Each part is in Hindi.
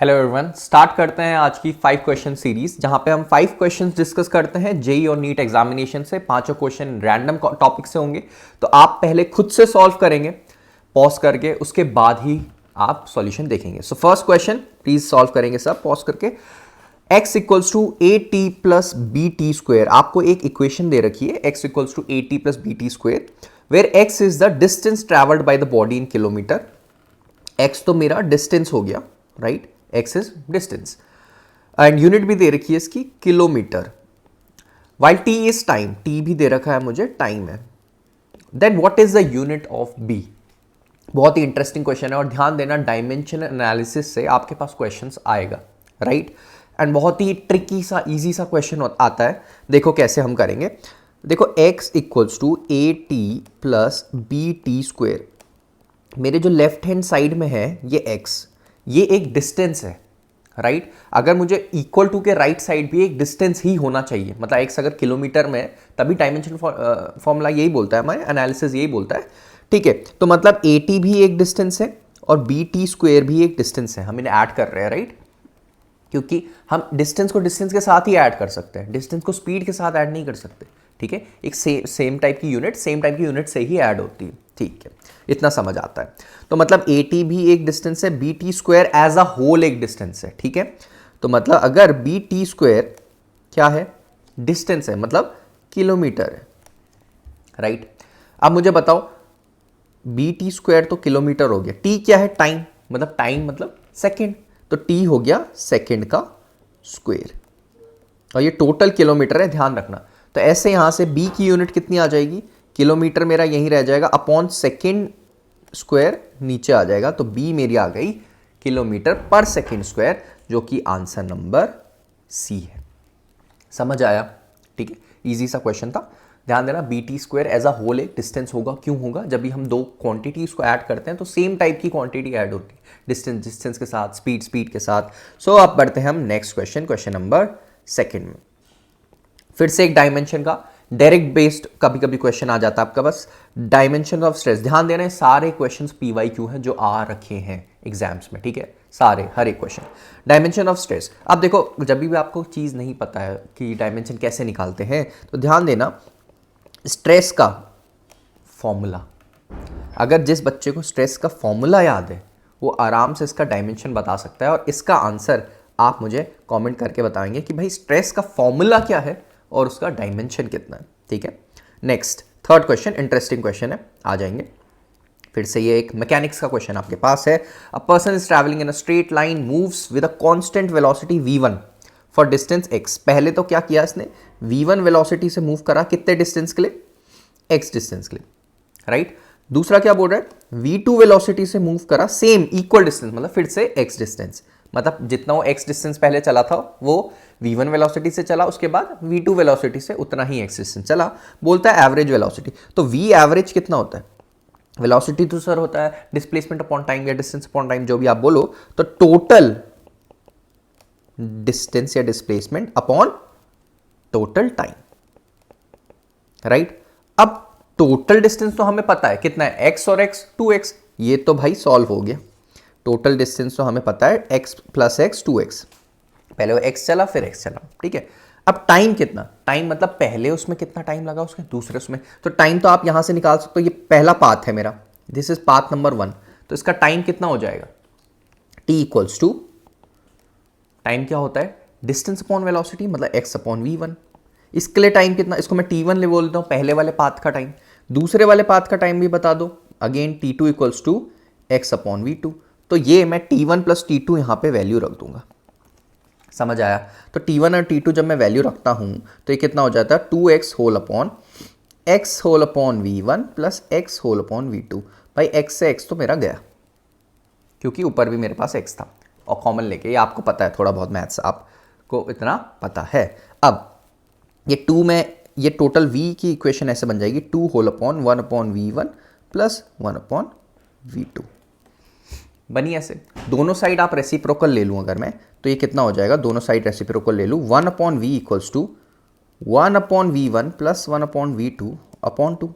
हेलो एवरीवन, स्टार्ट करते हैं आज की 5 क्वेश्चन सीरीज जहां पे हम 5 क्वेश्चंस डिस्कस करते हैं जेई और नीट एग्जामिनेशन से। पांचों क्वेश्चन रैंडम टॉपिक से होंगे, तो आप पहले खुद से सॉल्व करेंगे पॉज करके, उसके बाद ही आप सॉल्यूशन देखेंगे। So first question please solve करेंगे सब पॉज करके। x equals to a t plus b t square, आपको एक इक्वेशन दे रखी है x equals to a t plus b t square where x is the distance travelled by the body in kilometre. x तो मेरा डिस्टेंस हो गया, right, x is distance and unit भी दे रखी है इसकी kilometre. While t is time, t भी दे रखा है मुझे, टाइम है। Then what is the unit of b? बहुत ही इंटरेस्टिंग क्वेश्चन है और ध्यान देना डायमेंशन एनालिसिस से आपके पास क्वेश्चंस आएगा, राइट। एंड बहुत ही ट्रिकी सा इजी सा क्वेश्चन आता है। देखो कैसे हम करेंगे। देखो x equals to a t plus b t square, मेरे जो लेफ्ट हैंड साइड में है ये x, ये एक डिस्टेंस है, राइट। अगर मुझे इक्वल टू के राइट साइड भी एक डिस्टेंस ही होना चाहिए, मतलब x अगर किलोमीटर में है तभी डायमेंशन फॉर्मूला यही बोलता है, हमारे एनालिसिस यही बोलता है, ठीक है। तो मतलब ए टी भी एक डिस्टेंस है और बी टी स्क्वेयर भी एक डिस्टेंस है, हम इन्हें ऐड कर रहे हैं, राइट, क्योंकि हम डिस्टेंस को डिस्टेंस के साथ ही ऐड कर सकते हैं, डिस्टेंस को स्पीड के साथ ऐड नहीं कर सकते, ठीक है। एक सेम टाइप की यूनिट से ही ऐड होती है, ठीक है, इतना समझ आता है। तो मतलब ए टी भी एक डिस्टेंस है, b t square as a whole एक डिस्टेंस है, ठीक है। तो मतलब अगर बी टी स्क्वायर क्या है, डिस्टेंस है, मतलब किलोमीटर है, राइट। अब मुझे बताओ बी टी स्क्वायर तो किलोमीटर हो गया, टी क्या है, टाइम, मतलब सेकेंड, तो टी हो गया सेकेंड का स्क्वायर और ये टोटल किलोमीटर है, ध्यान रखना। तो ऐसे यहां से बी की यूनिट कितनी आ जाएगी, किलोमीटर मेरा यहीं रह जाएगा, अपॉन सेकेंड स्क्वायर नीचे आ जाएगा, तो बी मेरी आ गई किलोमीटर पर सेकेंड स्क्वायर, जो कि आंसर नंबर सी है। समझ आया, ठीक है, इजी सा क्वेश्चन था। ध्यान देना b t square as a whole एक डिस्टेंस होगा, क्यों होगा, जब भी हम दो क्वांटिटीज को ऐड करते हैं तो सेम टाइप की क्वांटिटी ऐड होती है, डिस्टेंस के साथ, स्पीड के साथ। सो अब बढ़ते हैं हम नेक्स्ट क्वेश्चन नंबर सेकेंड में। फिर से एक डायमेंशन का डायरेक्ट बेस्ड कभी कभी क्वेश्चन आ जाता है आपका, बस डायमेंशन ऑफ स्ट्रेस। ध्यान देना है सारे क्वेश्चंस पीवाईक्यू हैं जो आ रखे हैं एग्जाम्स में, ठीक है, सारे, हर एक क्वेश्चन। डायमेंशन ऑफ स्ट्रेस, अब देखो जब भी आपको चीज़ नहीं पता है कि डायमेंशन कैसे निकालते हैं, तो ध्यान देना स्ट्रेस का फॉर्मूला, अगर जिस बच्चे को स्ट्रेस का फॉर्मूला याद है वो आराम से इसका डायमेंशन बता सकता है, और इसका आंसर आप मुझे कमेंट करके बताएंगे कि भाई स्ट्रेस का फॉर्मूला क्या है और उसका डायमेंशन कितना है, ठीक है। Next third question interesting question है, आ जाएंगे। फिर से ये एक मैकेनिक्स का क्वेश्चन आपके पास है। A person is travelling in a straight line moves with a constant velocity v1 for distance x। पहले तो क्या किया इसने, v1 वेलोसिटी से मूव करा, कितने डिस्टेंस के लिए, x डिस्टेंस के लिए, राइट। दूसरा क्या बोल रहा है, v2 वेलोसिटी से मूव करा, सेम इक्वल डिस्टेंस, मतलब फिर से x डिस्टेंस, मतलब जितना वो x डिस्टेंस पहले चला था वो v1 वेलोसिटी से चला, उसके बाद v2 वेलोसिटी से उतना ही x डिस्टेंस चला। बोलता है एवरेज वेलोसिटी, तो v एवरेज कितना होता है, वेलोसिटी तो सर होता है डिस्प्लेसमेंट अपॉन टाइम या डिस्टेंस अपॉन टाइम, जो भी आप बोलो, तो टोटल डिस्टेंस या displacement upon total time, right. अब टोटल डिस्टेंस तो हमें पता है कितना है, x और x 2x, ये तो भाई सॉल्व हो गया। टोटल डिस्टेंस तो हमें पता है x प्लस x 2x, पहले वो x चला फिर x चला, ठीक है। अब टाइम कितना, टाइम मतलब पहले उसमें कितना टाइम लगा उसके दूसरे उसमें, तो टाइम तो आप यहां से निकाल सकते हो, ये पहला पाथ है मेरा, दिस इज पाथ नंबर 1, तो इसका टाइम कितना हो जाएगा, t इक्वल्स टू, टाइम क्या होता है, डिस्टेंस अपॉन वेलोसिटी, मतलब x अपॉन v1। इसके लिए टाइम कितना, इसको मैं t1 ले बोलता हूं, पहले वाले पाथ का टाइम, दूसरे वाले पाथ का टाइम भी बता दो, again t2 equals to x upon v2। तो ये मैं t1 प्लस t2 यहां पे वैल्यू रख दूंगा, समझ आया। तो t1 और t2 जब मैं वैल्यू रखता हूं तो ये कितना हो जाता है, 2x whole upon x whole upon v1 plus x whole upon v2। भाई x से x तो मेरा गया, क्योंकि ऊपर भी मेरे पास x था, और कॉमन लेके, ये आपको पता है, थोड़ा बहुत मैथ्स आपको इतना पता है। अब ये 2 में ये टोटल v की इक्वेशन ऐसे बन जाएगी, 2 whole upon 1 upon v1 plus 1 upon v2 बनी ऐसे। दोनों साइड आप रेसिप्रोकल ले लूँ अगर मैं, तो ये कितना हो जाएगा, दोनों साइड रेसिप्रोकल ले लूँ, 1 upon v equals to 1 upon v1 plus 1 upon v2 upon 2।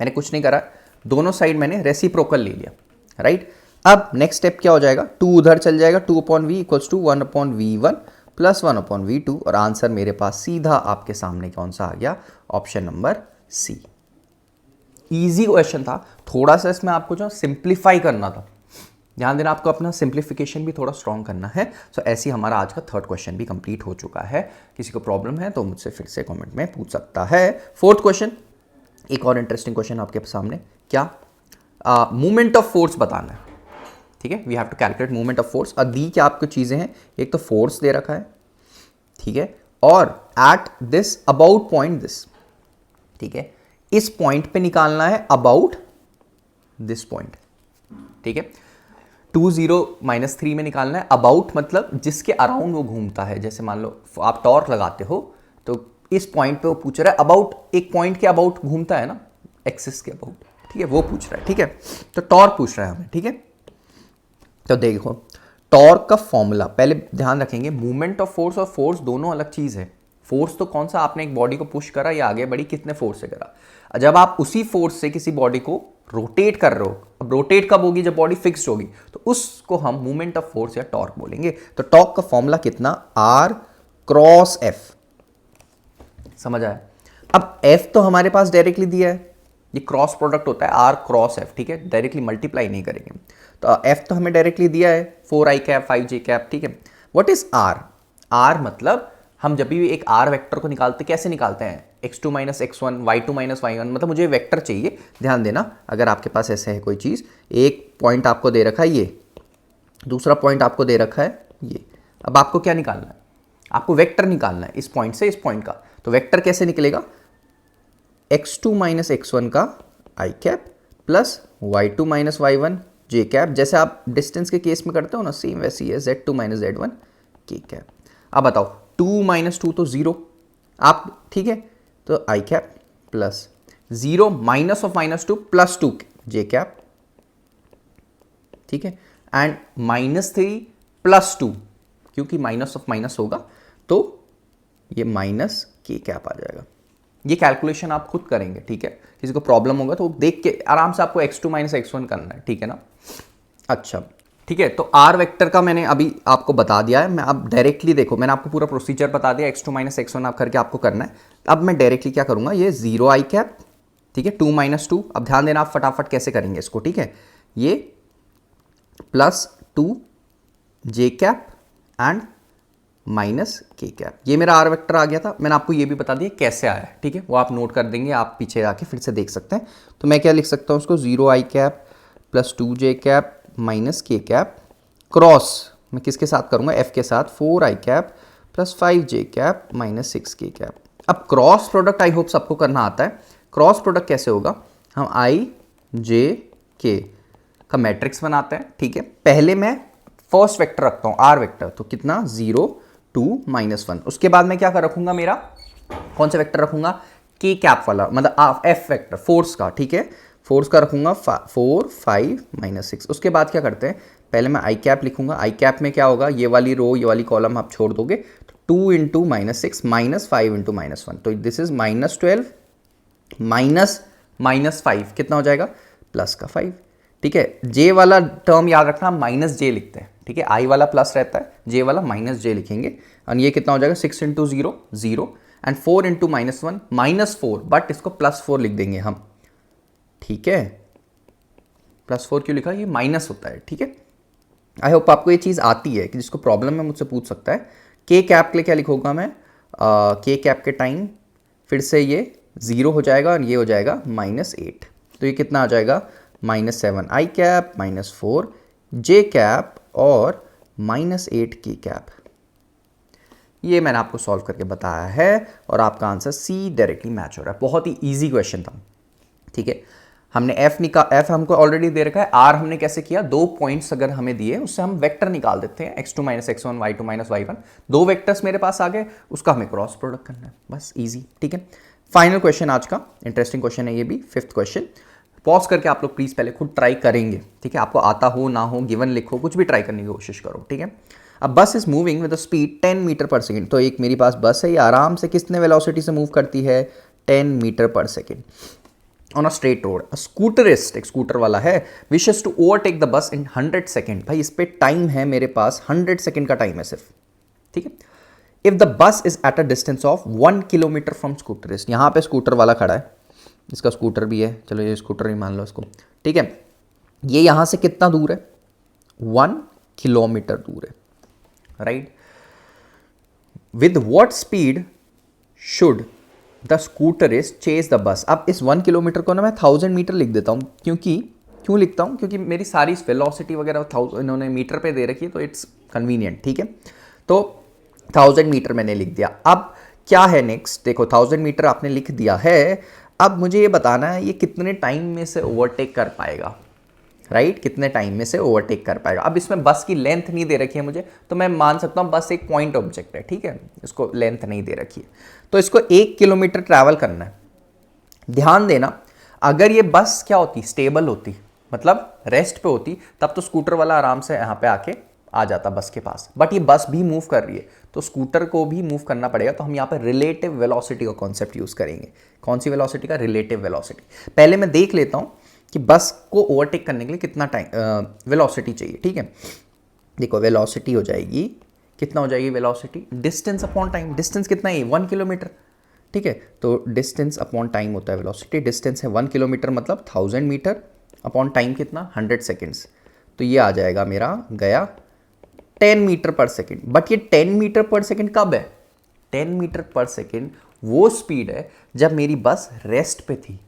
मैंने कुछ नहीं करा, दोनों साइड मैंने रेसिप्रोकल ले लिया, राइट। अब नेक्स्ट स्टेप क्या हो जाएगा, 2 उधर चल जाएगा, 2/v equals to 1/v1 plus 1/v2 और आंसर मेरे पास सीधा आपके सामने कौन सा आ गया, option number C. Easy question था, थोड़ा सा इसमें आपको जो सिंप्लीफाई करना था, ध्यान देना आपको अपना सिंप्लीफिकेशन भी थोड़ा स्ट्रॉन्ग करना है। सो ऐसे ही हमारा आज का थर्ड क्वेश्चन भी कंप्लीट हो चुका है। किसी को प्रॉब्लम है तो मुझसे फिर से कमेंट में पूछ सकता है। फोर्थ क्वेश्चन, एक और इंटरेस्टिंग क्वेश्चन आपके सामने, क्या मूवमेंट ऑफ फोर्स बताना है, ठीक है। We have to calculate movement of force. और दी क्या आपको चीजें हैं, एक तो फोर्स दे रखा है, ठीक है, और at this about point this, ठीक है, इस पॉइंट पे निकालना है अबाउट दिस पॉइंट, ठीक है। 2 0 -3 में निकालना है अबाउट, मतलब जिसके अराउंड वो घूमता है। जैसे मान लो आप टॉर्क लगाते हो तो इस पॉइंट पे वो पूछ रहा है अबाउट, एक पॉइंट के अबाउट घूमता है ना, एक्सिस के अबाउट, ठीक है, वो पूछ रहा है, ठीक है। तो टॉर्क पूछ रहा है हमें, ठीक है। तो देखो टॉर्क का फॉर्मूला पहले ध्यान रखेंगे, मूवमेंट ऑफ फोर्स और फोर्स दोनों अलग चीज है। फोर्स तो कौन सा, आपने एक बॉडी को पुश करा या आगे बढ़ी, कितने फोर्स से करा। जब आप उसी फोर्स से किसी बॉडी को रोटेट कर रहे हो, अब रोटेट कब होगी, जब बॉडी फिक्स्ड होगी, तो उसको हम मूवमेंट ऑफ फोर्स या टॉर्क बोलेंगे। तो टॉर्क का फॉर्मूला कितना, R क्रॉस F, समझ आया। अब F तो हमारे पास डायरेक्टली दिया है, ये क्रॉस प्रोडक्ट होता है R क्रॉस F, ठीक है, डायरेक्टली मल्टीप्लाई नहीं करेंगे। तो F तो हमें डायरेक्टली दिया है 4i कैप 5j कैप, ठीक है। व्हाट इज R, R मतलब हम जब भी एक R वेक्टर को निकालते कैसे निकालते हैं, x2 - x1 y2 - y1, मतलब मुझे वेक्टर चाहिए। ध्यान देना, अगर आपके पास ऐसे है कोई चीज, एक पॉइंट आपको दे रखा है ये, दूसरा पॉइंट आपको दे रखा है ये, अब आपको क्या निकालना है, आपको वेक्टर निकालना है इस पॉइंट से इस पॉइंट का। तो वेक्टर कैसे निकलेगा, x2 - x1 का i cap plus y2 - y1 j cap, जैसे आप डिस्टेंस के केस में करते हो ना, सेम वैसे ही है, z2 - z1 k कैप। अब बताओ 2 - 2 तो 0 आप, ठीक है, तो i cap plus 0 -2 plus 2 j cap, ठीक है, एंड -3 प्लस 2, क्योंकि माइनस ऑफ माइनस होगा तो ये माइनस k कैप आ जाएगा। ये कैलकुलेशन आप खुद करेंगे, ठीक है, किसी को प्रॉब्लम होगा तो देख के आराम से आपको x2 - x1 करना है, ठीक है ना। अच्छा ठीक है, तो R वेक्टर का मैंने अभी आपको बता दिया है। मैं अब डायरेक्टली देखो, मैंने आपको पूरा प्रोसीजर बता दिया, x2 - x1 आप करके आपको करना है। अब मैं डायरेक्टली क्या करूंगा, ये 0 i कैप, ठीक है, 2 - 2, अब ध्यान देना आप फटाफट कैसे करेंगे इसको, ठीक है, ये plus 2 j cap and minus k cap, ये मेरा R वेक्टर आ गया था। मैंने आपको ये भी बता दिया कैसे आया है, ठीक है, वो आप नोट कर देंगे, आप पीछे आके फिर से देख सकते हैं। तो मैं क्या लिख सकता हूँ उसको, 0 i cap plus 2 j cap minus k cap cross, मैं किसके साथ करूंगा, f के साथ, 4 i cap plus 5 j cap minus 6 k cap. अब क्रॉस प्रोडक्ट आई होप सबको करना आता है। क्रॉस प्रोडक्ट कैसे होगा, हम i j k का मैट्रिक्स बनाते हैं, ठीक है। पहले मैं फर्स्ट वेक्टर रखता हूं R वेक्टर, तो कितना 0 2 -1, उसके बाद मैं क्या कर रखूंगा, मेरा कौन सा वेक्टर रखूंगा, k कैप वाला, मतलब f वेक्टर फोर्स का, ठीक है, फोर्स का रखूंगा 4 5 -6। उसके बाद क्या करते हैं, पहले मैं i कैप लिखूंगा, i कैप में क्या होगा, ये वाली रो ये वाली कॉलम आप छोड़ दोगे, तो 2 × -6 -5 × -1, तो दिस इज -12 -5 कितना हो जाएगा, प्लस का 5, ठीक है। j वाला टर्म याद रखना, माइनस j लिखते हैं, ठीक है, i वाला प्लस रहता है, j वाला माइनस j लिखेंगे, और ये कितना हो जाएगा 6 × 0 0 एंड 4 × -1 -4, बट इसको +4 लिख देंगे हम, ठीक है, +4 क्यों लिखा, ये माइनस होता है, ठीक है। आई होप आपको ये चीज़ आती है, कि जिसको प्रॉब्लम है मुझसे पूछ सकता है। k कैप के लिए क्या लिखूंगा मैं, k कैप के टाइम फिर से ये 0 हो जाएगा और ये हो जाएगा -8, तो ये कितना आ जाएगा -7 i कैप -4 j कैप और -8 k कैप। ये मैंने आपको सॉल्व करके बताया है और आपका आंसर सी डायरेक्टली मैच हो रहा है। बहुत ही इजी क्वेश्चन था, ठीक है। हमने f हमको ऑलरेडी दे रखा है, r हमने कैसे किया, 2 पॉइंट्स अगर हमें दिए उससे हम वेक्टर निकाल देते हैं, x2 - x1 y2 - y1, 2 vectors मेरे पास आ गए, उसका हमें क्रॉस प्रोडक्ट करना है, बस इजी, ठीक है। फाइनल क्वेश्चन आज का, इंटरेस्टिंग क्वेश्चन है ये भी, 5th क्वेश्चन। पॉज करके आप लोग प्लीज पहले खुद ट्राई करेंगे, ठीक है, आपको आता हो ना हो, गिवन लिखो, कुछ भी ट्राई करने की कोशिश करो, ठीक है। अब bus is moving with speed 10 metre per second, तो एक मेरी पास बस है, ये आराम से कितने वेलोसिटी से मूव करती है, 10 metre per second. On a straight road a scooterist, एक स्कूटर वाला है, wishes to overtake the bus in 100 second. भाई इस पे टाइम है मेरे पास 100 सेकेंड का टाइम है सिर्फ, ठीक है। If the bus is at a distance of 1 kilometre from scooterist, यहां पे स्कूटर वाला खड़ा है, इसका स्कूटर भी है, चलो ये स्कूटर ही मान लो इसको, ठीक है। ये यहां से कितना दूर है, 1 किलोमीटर दूर है, right. With what speed should the scooter is chase the bus. अब इस 1 किलोमीटर को ना मैं 1000 मीटर लिख देता हूँ, क्यों लिखता हूँ, क्योंकि मेरी सारी वेलोसिटी वगैरह इन्होंने मीटर पे दे रखी है, तो इट्स कन्वीनियंट, ठीक है। तो 1000 मीटर मैंने लिख दिया। अब क्या है नेक्स्ट, देखो 1000 मीटर आपने लिख दिया है, अब मुझे ये बताना है ये कितने टाइम में से ओवरटेक कर पाएगा, राइट, कितने टाइम में से ओवरटेक कर पाएगा। अब इसमें बस की लेंथ नहीं दे रखी है मुझे, तो मैं मान सकता हूँ बस एक पॉइंट ऑब्जेक्ट है, ठीक है, इसको लेंथ नहीं दे रखी है, तो इसको 1 किलोमीटर ट्रैवल करना है। ध्यान देना, अगर ये बस क्या होती, स्टेबल होती, मतलब रेस्ट पे होती, तब तो स्कूटर वाला आराम से यहाँ पे आके आ जाता बस के पास, बट ये बस भी मूव कर रही है तो स्कूटर को भी मूव करना पड़ेगा, तो हम यहाँ पे रिलेटिव वेलोसिटी का कॉन्सेप्ट यूज करेंगे। कौन सी वेलोसिटी का, रिलेटिव वेलोसिटी। पहले मैं देख लेता हूँ कि बस को ओवरटेक करने के लिए कितना टाइम वेलोसिटी चाहिए, ठीक है। देखो वेलोसिटी हो जाएगी, कितना हो जाएगी velocity, distance upon time. Distance कितना है, 1 किलोमीटर, ठीक है, तो डिस्टेंस अपॉन टाइम होता है वेलोसिटी। डिस्टेंस है 1 किलोमीटर, मतलब 1000 मीटर अपॉन टाइम कितना, 100 सेकेंड्स, तो ये आ जाएगा मेरा गया 10 मीटर पर सेकेंड। बट ये 10 मीटर पर सेकेंड कब है, 10 मीटर पर सेकेंड वो स्पीड है जब मेरी बस रेस्ट पे थी,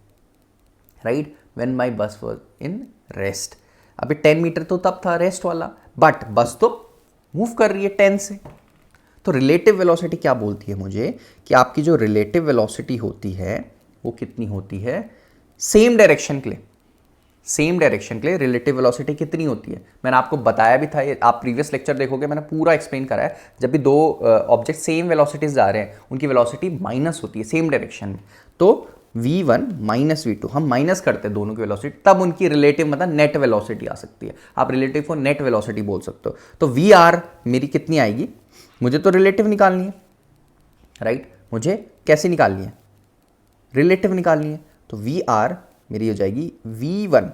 राइट, व्हेन माय बस वाज इन रेस्ट। अभी 10 मीटर तो तब था रेस्ट वाला, बट बस तो मूव कर रही है 10 से। तो रिलेटिव वेलोसिटी क्या बोलती है मुझे, कि आपकी जो रिलेटिव वेलोसिटी होती है वो कितनी होती है, सेम डायरेक्शन के लिए, सेम डायरेक्शन के लिए रिलेटिव वेलोसिटी कितनी होती है। मैंने आपको बताया भी था, ये आप प्रीवियस लेक्चर देखोगे, मैंने पूरा एक्सप्लेन करा है। जब भी दो ऑब्जेक्ट सेम वेलोसिटीज जा रहे हैं, उनकी वेलोसिटी माइनस होती है सेम डायरेक्शन में, तो v1 माइनस v2, हम माइनस करते हैं दोनों की वेलोसिटी, तब उनकी रिलेटिव मतलब नेट वेलोसिटी आ सकती है। आप रिलेटिव को नेट वेलोसिटी बोल सकते हो। तो vr मेरी कितनी आएगी, मुझे तो रिलेटिव निकालनी है, राइट, मुझे कैसे निकालनी है, रिलेटिव निकालनी है, तो vr मेरी हो जाएगी v1,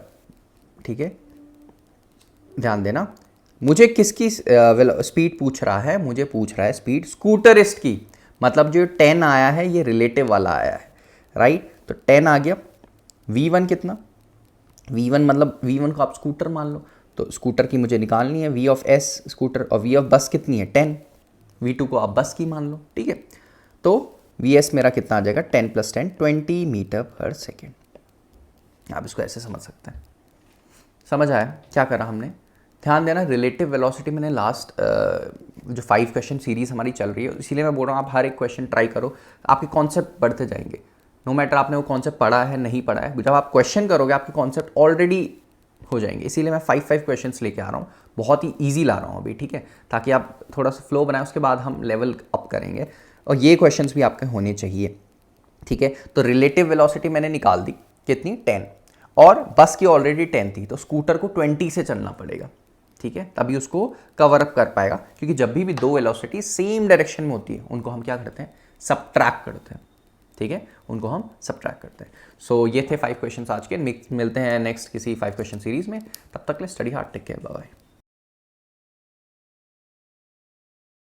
ठीक है। ध्यान देना, मुझे किसकी स्पीड पूछ रहा है, मुझे पूछ रहा है स्पीड स्कूटरिस्ट की, मतलब जो 10 आया है ये रिलेटिव वाला आया है, राइट, तो 10 आ गया। v1 कितना, v1 मतलब v1 को आप स्कूटर मान लो, तो स्कूटर की मुझे निकालनी है v ऑफ s स्कूटर, और v ऑफ बस कितनी है 10, v2 को आप बस की मान लो, ठीक है। तो vs मेरा कितना आ जाएगा, 10 + 10 20 मीटर पर सेकेंड। आप इसको ऐसे समझ सकते हैं। समझ आया क्या करा हमने। ध्यान देना, रिलेटिव वेलोसिटी मैंने लास्ट जो 5 क्वेश्चन सीरीज हमारी चल रही है, इसीलिए मैं बोल रहा हूँ आप हर एक क्वेश्चन ट्राई करो, आपके कॉन्सेप्ट बढ़ते जाएंगे। नो मैटर आपने वो कॉन्सेप्ट पढ़ा है नहीं पढ़ा है, जब आप क्वेश्चन करोगे आपके कॉन्सेप्ट ऑलरेडी हो जाएंगे। इसीलिए मैं 5 क्वेश्चन लेके आ रहा हूँ, बहुत ही ईजी ला रहा हूँ अभी, ठीक है, ताकि आप थोड़ा सा फ्लो बनाए, उसके बाद हम लेवल अप करेंगे, और ये क्वेश्चन भी आपके होने चाहिए, ठीक है। तो रिलेटिव वेलोसिटी मैंने निकाल दी कितनी, 10, और बस की ऑलरेडी 10 थी, तो स्कूटर को 20 से चलना पड़ेगा, ठीक है, तभी उसको कवर अप कर पाएगा। क्योंकि जब भी दो वेलोसिटी सेम डायरेक्शन में होती है, उनको हम क्या करते हैं, सबट्रैक्ट करते हैं, ठीक है, उनको हम सबट्रैक्ट करते हैं। सो ये थे 5 क्वेश्चन आज के, मिलते हैं नेक्स्ट किसी 5 क्वेश्चन सीरीज में, तब तक ले study hard, take care, bye bye.